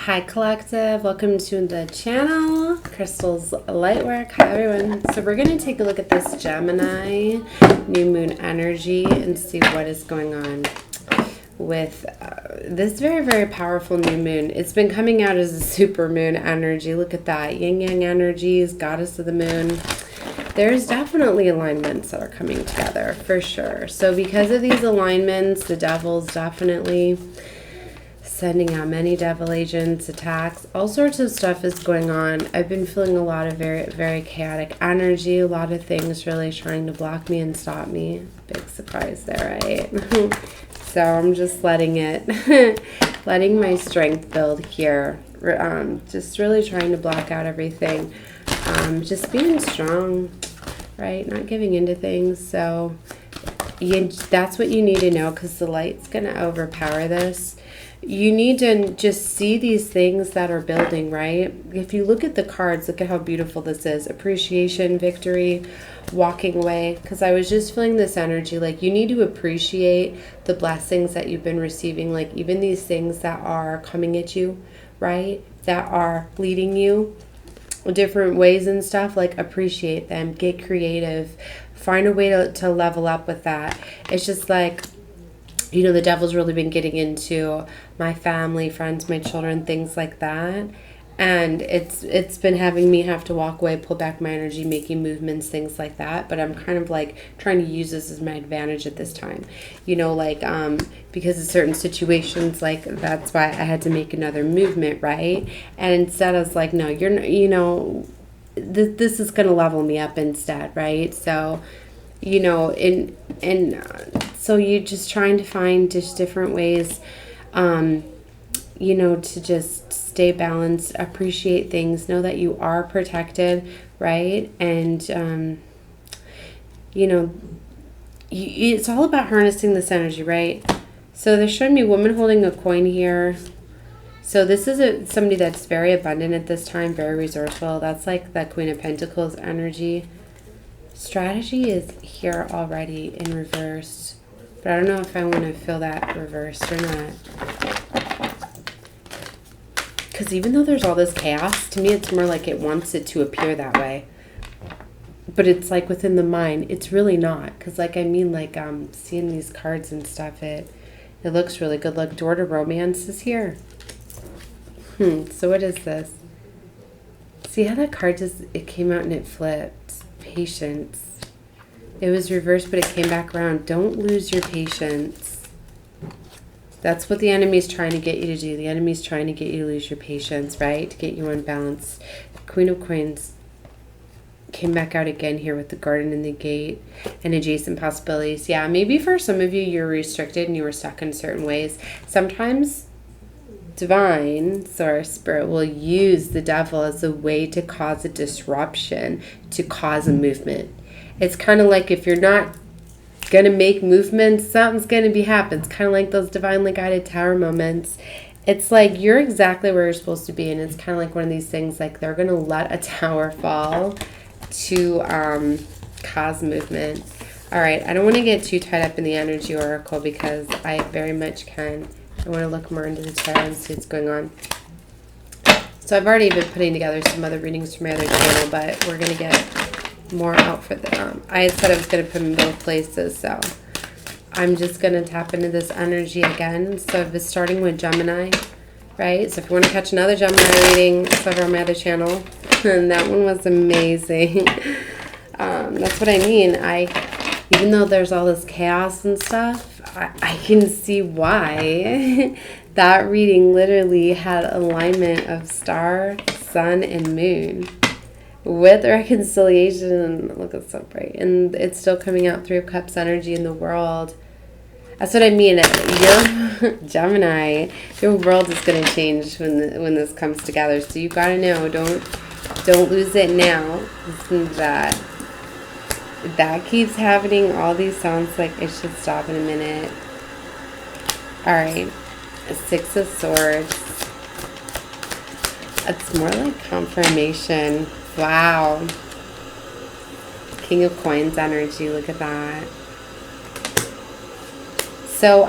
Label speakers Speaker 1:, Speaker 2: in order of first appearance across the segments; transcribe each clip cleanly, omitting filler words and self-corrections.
Speaker 1: Hi Collective, welcome to the channel, Crystal's Lightwork. Hi everyone. So we're going to take a look at this Gemini new moon energy and see what is going on with this very, very powerful new moon. It's been coming out as a super moon energy. Look at that. Yin Yang energies, goddess of the moon. There's definitely alignments that are coming together for sure. So because of these alignments, the devil's definitely sending out many devil agents, attacks, all sorts of stuff is going on. I've been feeling a lot of very, very chaotic energy, a lot of things really trying to block me and stop me. Big surprise there, right? So I'm just letting it, letting my strength build here. Just really trying to block out everything. Just being strong, right? Not giving into things. So that's what you need to know, because the light's going to overpower this. You need to just see these things that are building, right? If you look at the cards, look at how beautiful this is. Appreciation, victory, walking away. Because I was just feeling this energy, like you need to appreciate the blessings that you've been receiving. Like even these things that are coming at you, right? That are leading you different ways and stuff. Like appreciate them, get creative, find a way to level up with that. It's just like, you know, the devil's really been getting into my family, friends, my children, things like that. And it's been having me have to walk away, pull back my energy, making movements, things like that. But I'm kind of like trying to use this as my advantage at this time. You know, like because of certain situations, like that's why I had to make another movement, right? And instead I was like, no, you're not, you know, this is going to level me up instead, right? So, you know, so you're just trying to find just different ways, you know, to just stay balanced, appreciate things, know that you are protected, right? And, you know, it's all about harnessing this energy, right? So they're showing me a woman holding a coin here. So this is somebody that's very abundant at this time, very resourceful. That's like that Queen of Pentacles energy. Strategy is here already in reverse. But I don't know if I want to feel that reversed or not. Because even though there's all this chaos, to me it's more like it wants it to appear that way. But it's like within the mind, it's really not. Because like, I mean, like seeing these cards and stuff, it looks really good. Look, door to romance is here. So what is this? See how that card just, it came out and it flipped. Patience. It was reversed, but it came back around. Don't lose your patience. That's what the enemy's trying to get you to do. The enemy's trying to get you to lose your patience, right? To get you unbalanced. Queen of Coins came back out again here with the garden and the gate and adjacent possibilities. Yeah, maybe for some of you, you're restricted and you were stuck in certain ways. Sometimes divine source spirit will use the devil as a way to cause a disruption, to cause a movement. It's kind of like if you're not going to make movements, something's going to be happening. It's kind of like those divinely guided tower moments. It's like you're exactly where you're supposed to be. And it's kind of like one of these things, like they're going to let a tower fall to cause movement. All right. I don't want to get too tied up in the energy oracle because I very much can. I want to look more into the tarot and see what's going on. So I've already been putting together some other readings from my other channel, but we're going to get more out for the I had said I was going to put them in both places, so I'm just going to tap into this energy again. So I've been starting with Gemini, right? So if you want to catch another Gemini reading, it's over on my other channel, and that one was amazing. That's what I mean. Even though there's all this chaos and stuff, I can see why that reading literally had alignment of star, sun, and moon. With reconciliation, look, it's so bright. And it's still coming out, Three of Cups energy in the world. That's what I mean. Your Gemini, your world is going to change when this comes together. So you got to know, don't lose it now. Listen to that. That keeps happening. All these sounds like it should stop in a minute. All right. Six of Swords. It's more like confirmation. Wow. King of Coins energy. Look at that. So,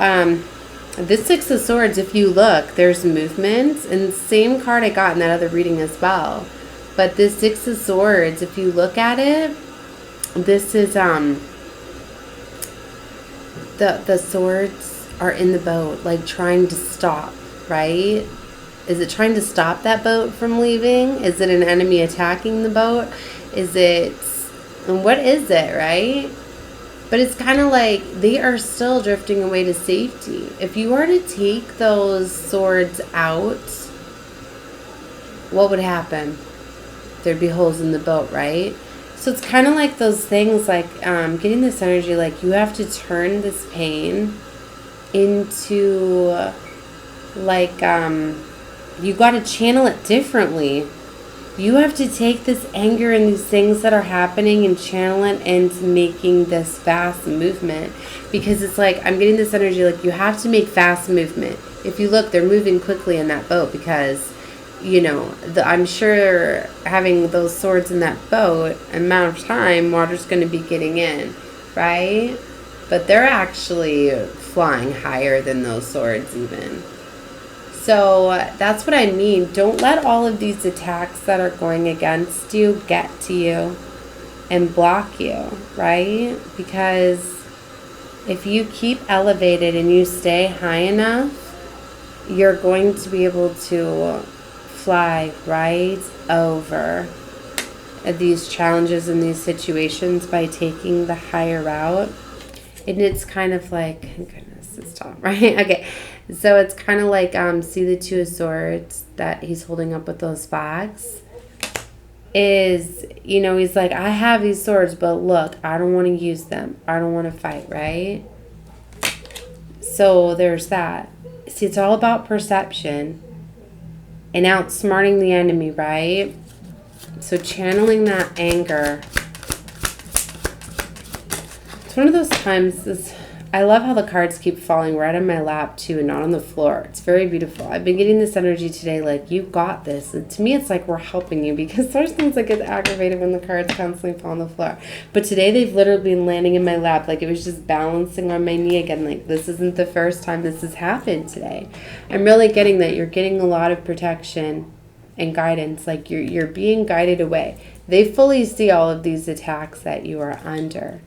Speaker 1: This Six of Swords, if you look, there's movement, and the same card I got in that other reading as well. But this Six of Swords, if you look at it, this is the swords are in the boat, like trying to stop, right? Is it trying to stop that boat from leaving? Is it an enemy attacking the boat? Is it, and what is it, right? But it's kind of like they are still drifting away to safety. If you were to take those swords out, what would happen? There'd be holes in the boat, right? So it's kind of like those things, like getting this energy, like you have to turn this pain into, like, you got to channel it differently. You have to take this anger and these things that are happening and channel it into making this fast movement. Because it's like, I'm getting this energy, like you have to make fast movement. If you look, they're moving quickly in that boat because, you know, I'm sure having those swords in that boat, amount of time, water's going to be getting in, right? But they're actually flying higher than those swords even. So that's what I mean. Don't let all of these attacks that are going against you get to you and block you, right? Because if you keep elevated and you stay high enough, you're going to be able to fly right over these challenges and these situations by taking the higher route. And it's kind of like, goodness, it's tough, right? Okay. So it's kind of like, see the Two of Swords that he's holding up with those flags? Is, you know, he's like, I have these swords, but look, I don't want to use them. I don't want to fight, right? So there's that. See, it's all about perception and outsmarting the enemy, right? So channeling that anger. It's one of those times, I love how the cards keep falling right on my lap too and not on the floor. It's very beautiful. I've been getting this energy today, like, you got this. And to me, it's like we're helping you, because there's things that get aggravated when the cards constantly fall on the floor. But today they've literally been landing in my lap, like it was just balancing on my knee again. Like, this isn't the first time this has happened today. I'm really getting that you're getting a lot of protection and guidance, like you're being guided away. They fully see all of these attacks that you are under.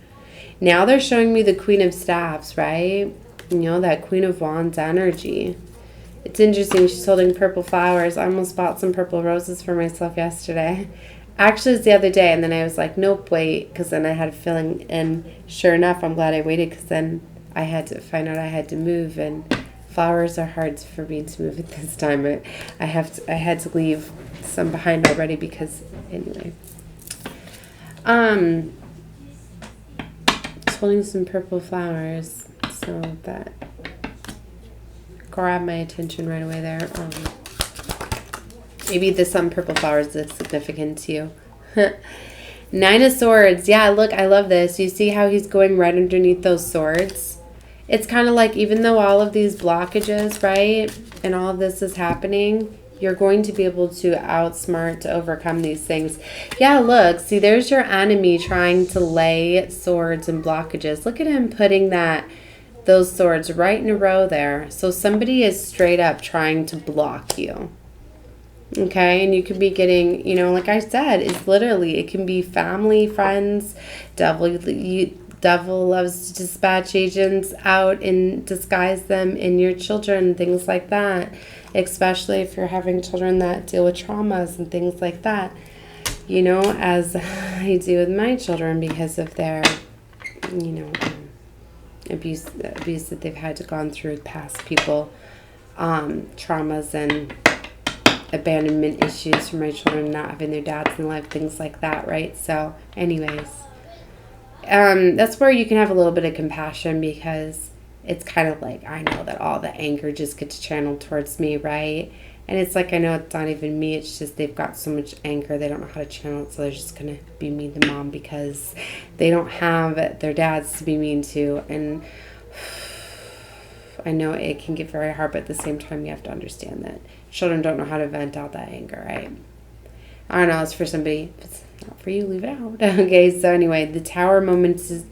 Speaker 1: Now they're showing me the Queen of Staffs, right? You know, that Queen of Wands energy. It's interesting. She's holding purple flowers. I almost bought some purple roses for myself yesterday. Actually, it's the other day, and then I was like, nope, wait, because then I had a feeling, and sure enough, I'm glad I waited, because then I had to find out I had to move, and flowers are hard for me to move at this time. I had to leave some behind already, because, anyway. Holding some purple flowers, so that grabbed my attention right away there. Maybe the some purple flowers is significant to you. Nine of Swords. Yeah, look, I love this. You see how he's going right underneath those swords? It's kind of like, even though all of these blockages, right, and all of this is happening, you're going to be able to outsmart to overcome these things. Yeah, look, see, there's your enemy trying to lay swords and blockages. Look at him putting those swords right in a row there. So somebody is straight up trying to block you. Okay, and you could be getting, you know, like I said, it's literally, it can be family, friends, devil loves to dispatch agents out and disguise them in your children, things like that. Especially if you're having children that deal with traumas and things like that. You know, as I do with my children, because of their, you know, abuse that they've had to gone through with past people, traumas and abandonment issues for my children, not having their dads in life, things like that, right? So, anyways, that's where you can have a little bit of compassion, because it's kind of like, I know that all the anger just gets channeled towards me, right? And it's like, I know it's not even me. It's just they've got so much anger. They don't know how to channel it. So they're just going to be mean to mom because they don't have their dads to be mean to. And I know it can get very hard, but at the same time, you have to understand that children don't know how to vent out that anger, right? I don't know. It's for somebody. If it's not for you, leave it out. Okay, so anyway, the Tower moments is...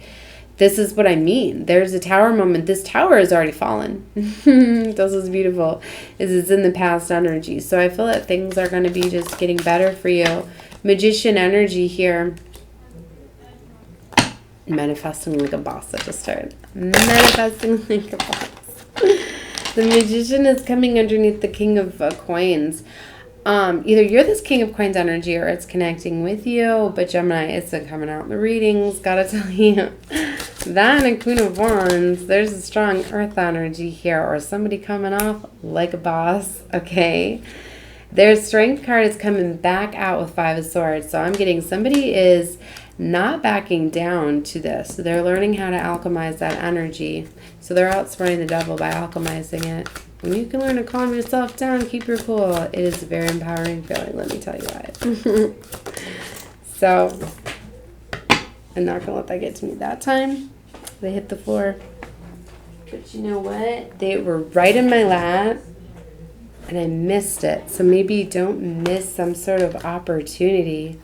Speaker 1: this is what I mean. There's a tower moment. This tower has already fallen. This is beautiful. It's in the past energy. So I feel that things are going to be just getting better for you. Magician energy here. Manifesting like a boss. I just started. Manifesting like a boss. The Magician is coming underneath the King of Coins. Either you're this King of Coins energy or it's connecting with you. But Gemini, it's been coming out in the readings. Gotta tell you. That and Queen of Wands, there's a strong earth energy here, or somebody coming off like a boss, okay? Their strength card is coming back out with Five of Swords. So I'm getting somebody is not backing down to this. So they're learning how to alchemize that energy. So they're outsmarting the devil by alchemizing it. When you can learn to calm yourself down, keep your cool, it is a very empowering feeling, let me tell you what. So, I'm not going to let that get to me that time. They hit the floor. But you know what? They were right in my lap, and I missed it. So maybe don't miss some sort of opportunity,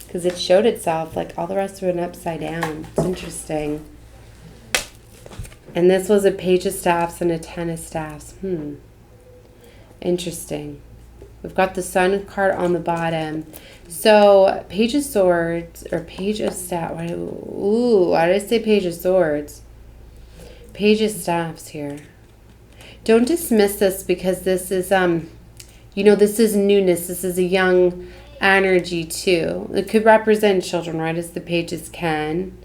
Speaker 1: because it showed itself. Like all the rest went upside down. It's interesting. And this was a Page of Staffs and a Ten of Staffs. Interesting. We've got the Sun card on the bottom. So, Page of Swords, or Page of Staffs. Why did I say Page of Swords? Page of Staffs here. Don't dismiss this, because this is, this is newness. This is a young energy too. It could represent children, right, as the pages can.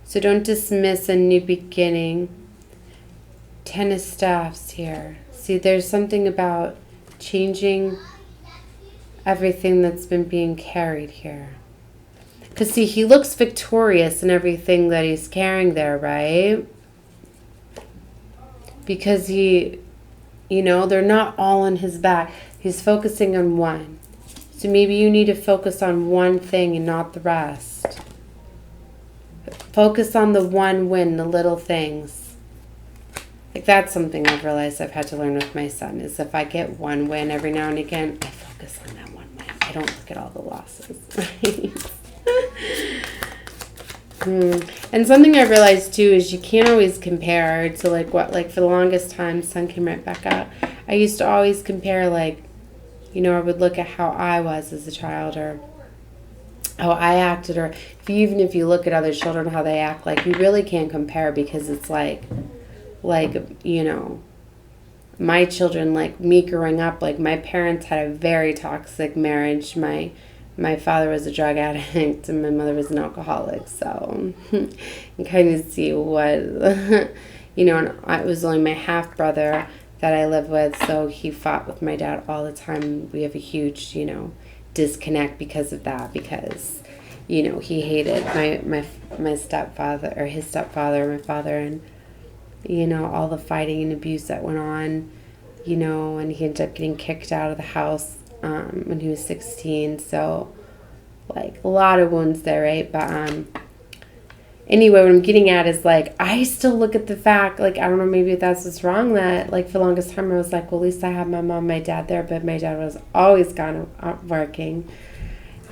Speaker 1: So don't dismiss a new beginning. Ten of Staffs here. See, there's something about changing everything that's been being carried here. Because, see, he looks victorious in everything that he's carrying there, right? Because he, they're not all on his back. He's focusing on one. So maybe you need to focus on one thing and not the rest. Focus on the one win, the little things. Like, that's something I've realized I've had to learn with my son, is if I get one win every now and again, I focus on that one win. I don't look at all the losses. And something I've realized too is you can't always compare to for the longest time, sun came right back up. I used to always compare, I would look at how I was as a child, or how I acted, or even if you look at other children, how they act, you really can't compare, because it's my children, me growing up, my parents had a very toxic marriage. My father was a drug addict and my mother was an alcoholic. So you kind of see what, and it was only my half brother that I lived with. So he fought with my dad all the time. We have a huge, disconnect because of that, because, he hated my stepfather, or his stepfather, my father, and, all the fighting and abuse that went on, and he ended up getting kicked out of the house when he was 16. So, a lot of wounds there, right? But anyway, what I'm getting at is, I still look at the fact, I don't know, maybe that's what's wrong, that, for the longest time I was well, at least I had my mom and my dad there, but my dad was always gone working,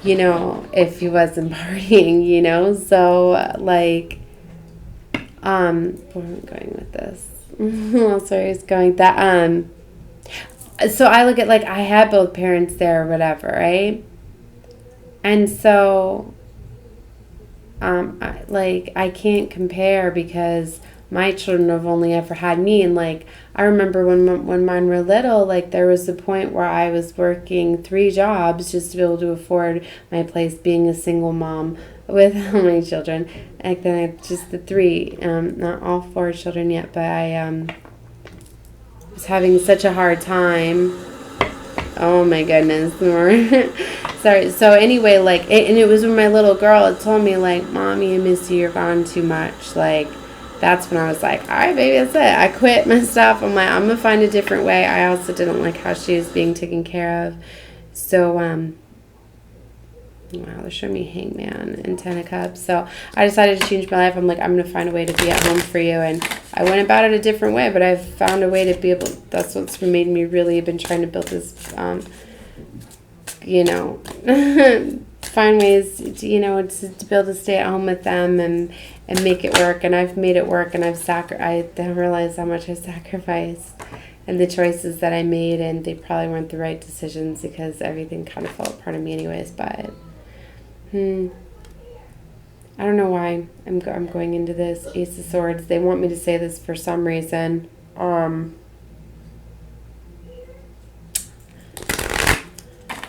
Speaker 1: if he wasn't partying, so, where am I going with this? Well, sorry, I was going that, so I look at, I had both parents there or whatever, right? And so, I can't compare, because my children have only ever had me. And, I remember when mine were little, there was a point where I was working 3 jobs just to be able to afford my place, being a single mom with my children. And then just the 3, not all 4 children yet, but I was having such a hard time. Oh my goodness. Sorry. So anyway, and it was when my little girl had told me, Mommy, I miss you, you're gone too much. That's when I was all right, baby, that's it. I quit my stuff. I'm I'm going to find a different way. I also didn't like how she was being taken care of. So, wow, they're showing me Hangman and 10 of Cups. So I decided to change my life. I'm I'm going to find a way to be at home for you. And I went about it a different way, but I've found a way to be able, that's what's made me really been trying to build this, find ways to, you know, to be able to stay at home with them and make it work. And I've made it work, and I didn't realize how much I sacrificed and the choices that I made, and they probably weren't the right decisions because everything kind of fell apart of me anyways. But I don't know why I'm going into this Ace of Swords. They want me to say this for some reason.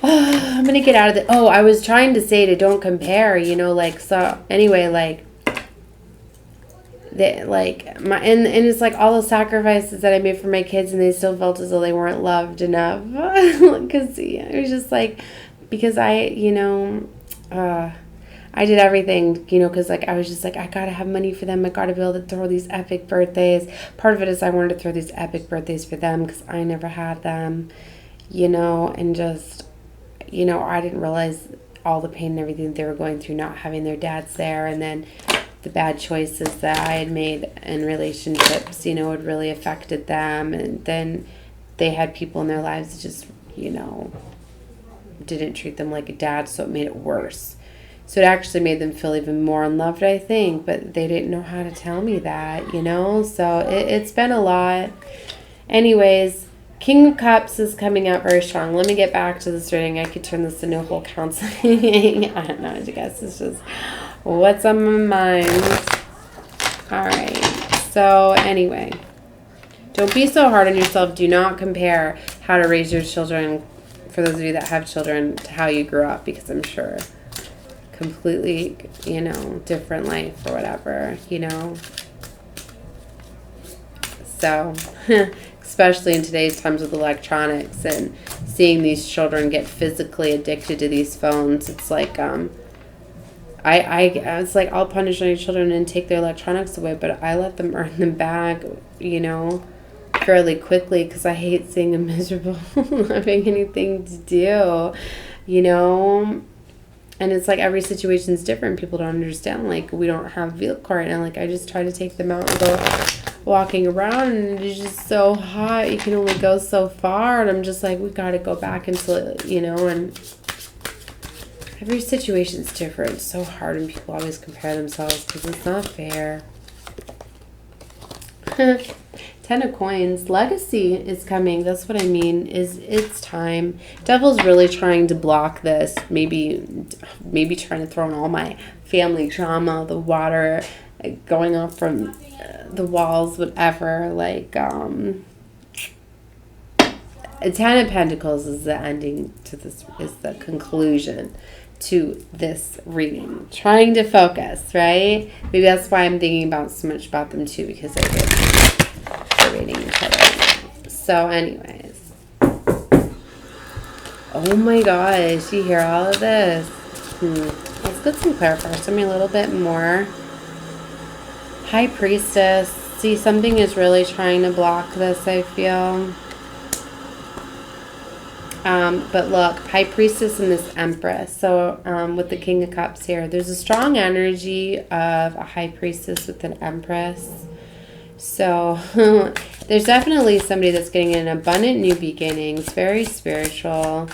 Speaker 1: I'm going to get out of the... Oh, I was trying to say to don't compare, you know, like, so, anyway, like, they, like, and it's like all the sacrifices that I made for my kids, and they still felt as though they weren't loved enough. Because it was just like, because I, you know, I did everything, you know, because, like, I was just like, I got to have money for them. I got to be able to throw these epic birthdays. Part of it is I wanted to throw these epic birthdays for them because I never had them, you know, and just... You know, I didn't realize all the pain and everything that they were going through not having their dads there, and then the bad choices that I had made in relationships, you know, had really affected them. And then they had people in their lives that just, you know, didn't treat them like a dad, so it made it worse. So it actually made them feel even more unloved, I think, but they didn't know how to tell me that, you know? So it's been a lot. Anyways, King of Cups is coming out very strong. Let me get back to this reading. I could turn this into a whole counseling. I don't know. I guess it's just what's on my mind. All right. So anyway, don't be so hard on yourself. Do not compare how to raise your children, for those of you that have children, to how you grew up, because I'm sure completely, you know, different life or whatever, you know. So... especially in today's times with electronics and seeing these children get physically addicted to these phones. It's like, it's like, I'll punish any children and take their electronics away, but I let them earn them back, you know, fairly quickly, because I hate seeing them miserable, not having anything to do, you know. And it's like every situation's different. People don't understand. Like, we don't have a vehicle right now. Like, I just try to take them out and go walking around, and it's just so hot. You can only go so far. And I'm just like, we got to go back until, you know, and every situation's different. It's so hard, and people always compare themselves because it's not fair. 10 of Coins. Legacy is coming. That's what I mean. It's time. Devil's really trying to block this. Maybe trying to throw in all my family drama, the water going off from the walls, whatever. Like, 10 of Pentacles is the ending to this, is the conclusion to this reading. Trying to focus, right? Maybe that's why I'm thinking about so much about them too, because I did. Reading each other. So anyways, oh my gosh, you hear all of this? Let's get some clarifiers. Tell me a little bit more. High Priestess. See, something is really trying to block this, I feel. But look, High Priestess and this Empress. So with the King of Cups here, there's a strong energy of a High Priestess with an Empress. So there's definitely somebody that's getting an abundant new beginnings, very spiritual.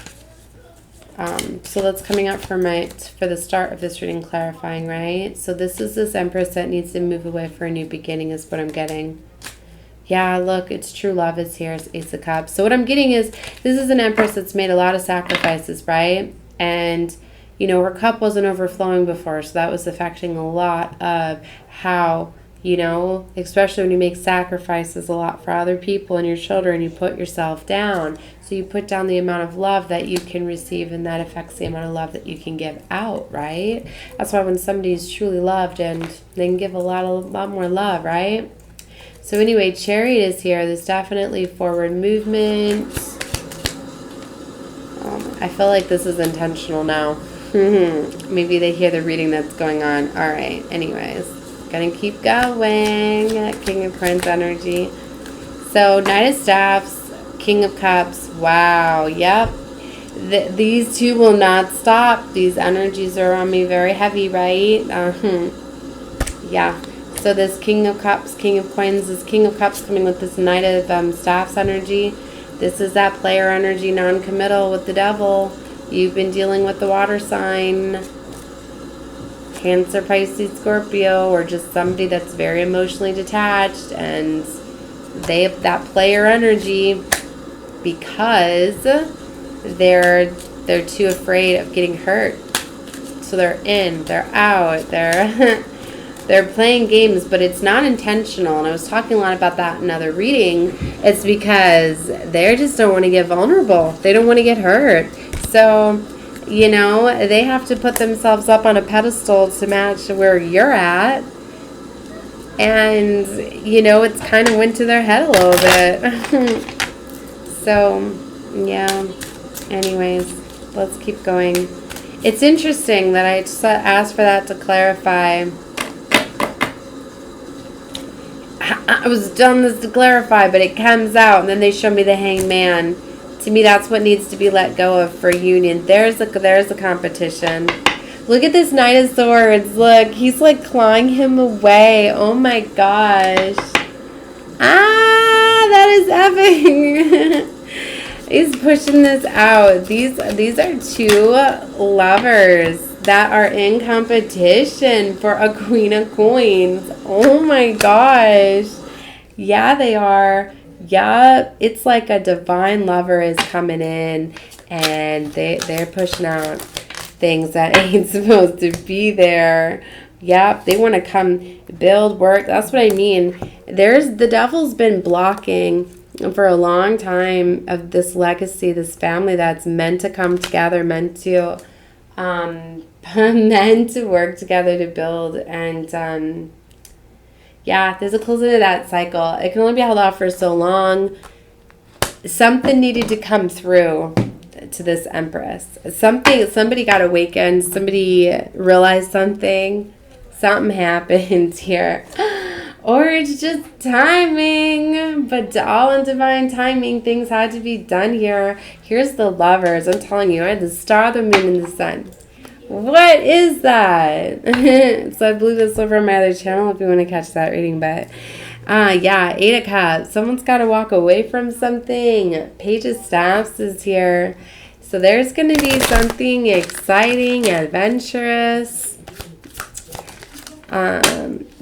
Speaker 1: So that's coming up for the start of this reading, clarifying, right? So this Empress that needs to move away for a new beginning is what I'm getting. Yeah, look, it's true love is here. It's Ace of Cups. So what I'm getting is this is an Empress that's made a lot of sacrifices, right? And, you know, her cup wasn't overflowing before, so that was affecting a lot of how... You know, especially when you make sacrifices a lot for other people and your children, you put yourself down. So you put down the amount of love that you can receive, and that affects the amount of love that you can give out, right? That's why when somebody's truly loved, and they can give a lot more love, right? So anyway, Chariot is here. There's definitely forward movement. I feel like this is intentional now. Maybe they hear the reading that's going on. All right, anyways. Gonna keep going. King of Coins energy. So Knight of Staffs, King of Cups. Wow. Yep. These two will not stop. These energies are on me very heavy, right? Yeah. So this King of Cups, King of Coins, this King of Cups coming with this Knight of Staffs energy. This is that player energy, non-committal with the Devil. You've been dealing with the water sign, Cancer, Pisces, Scorpio, or just somebody that's very emotionally detached, and they have that player energy because they're too afraid of getting hurt. So they're in, they're out, they're they're playing games, but it's not intentional. And I was talking a lot about that in another reading. It's because they just don't want to get vulnerable. They don't want to get hurt. So, you know, they have to put themselves up on a pedestal to match where you're at. And, you know, it's kind of went to their head a little bit. So, yeah. Anyways, let's keep going. It's interesting that I just asked for that to clarify. I was done this to clarify, but it comes out, and then they show me the Hangman. To me, that's what needs to be let go of for union. There's a competition. Look at this Knight of Swords. Look, he's like clawing him away. Oh my gosh. Ah, that is epic. He's pushing this out. These are two lovers that are in competition for a Queen of Coins. Oh my gosh. Yeah, they are. Yeah, it's like a divine lover is coming in, and they're pushing out things that ain't supposed to be there. Yep, they want to come build, work. That's what I mean. The devil's been blocking for a long time of this legacy, this family that's meant to come together, meant to work together to build. And yeah, there's a closing to that cycle. It can only be held off for so long. Something needed to come through to this Empress. Somebody got awakened. Somebody realized something. Something happened here. Or it's just timing. But all in divine timing, things had to be done here. Here's the Lovers. I'm telling you, I had the star, the moon, and the sun. What is that? So I believe this over on my other channel if you want to catch that reading. But yeah, 8 of Cups. Someone's got to walk away from something. Page of Staffs is here. So there's going to be something exciting, adventurous.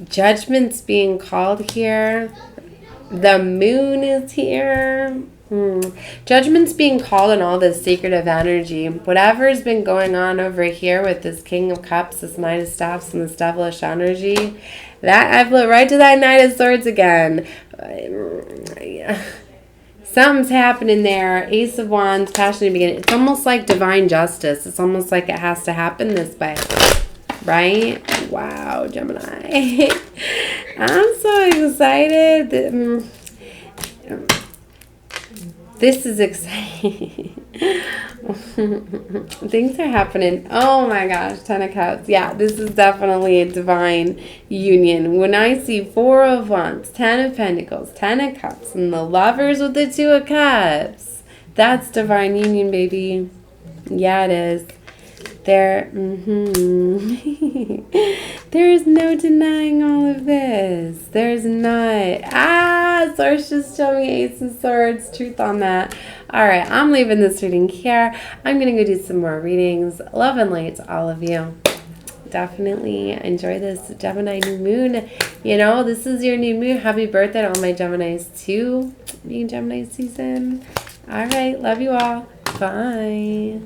Speaker 1: Judgment's being called here. The moon is here. Judgment's being called on all this secretive energy. Whatever's been going on over here with this King of Cups, this Knight of Staffs, and this devilish energy, that I flew right to that Knight of Swords again. Something's happening there. Ace of Wands, passionate beginning. It's almost like divine justice. It's almost like it has to happen this way. Right? Wow, Gemini. I'm so excited. This is exciting. Things are happening. Oh my gosh, 10 of Cups. Yeah, this is definitely a divine union. When I see 4 of Wands, 10 of Pentacles, 10 of Cups, and the Lovers with the 2 of Cups, that's divine union, baby. Yeah, it is. There is no denying all of this. There's not. Source just showed me Ace of Swords. Truth on that. All right, I'm leaving this reading here. I'm going to go do some more readings. Love and light to all of you. Definitely enjoy this Gemini new moon. You know, this is your new moon. Happy birthday to all my Geminis too. Being Gemini season. All right, love you all. Bye.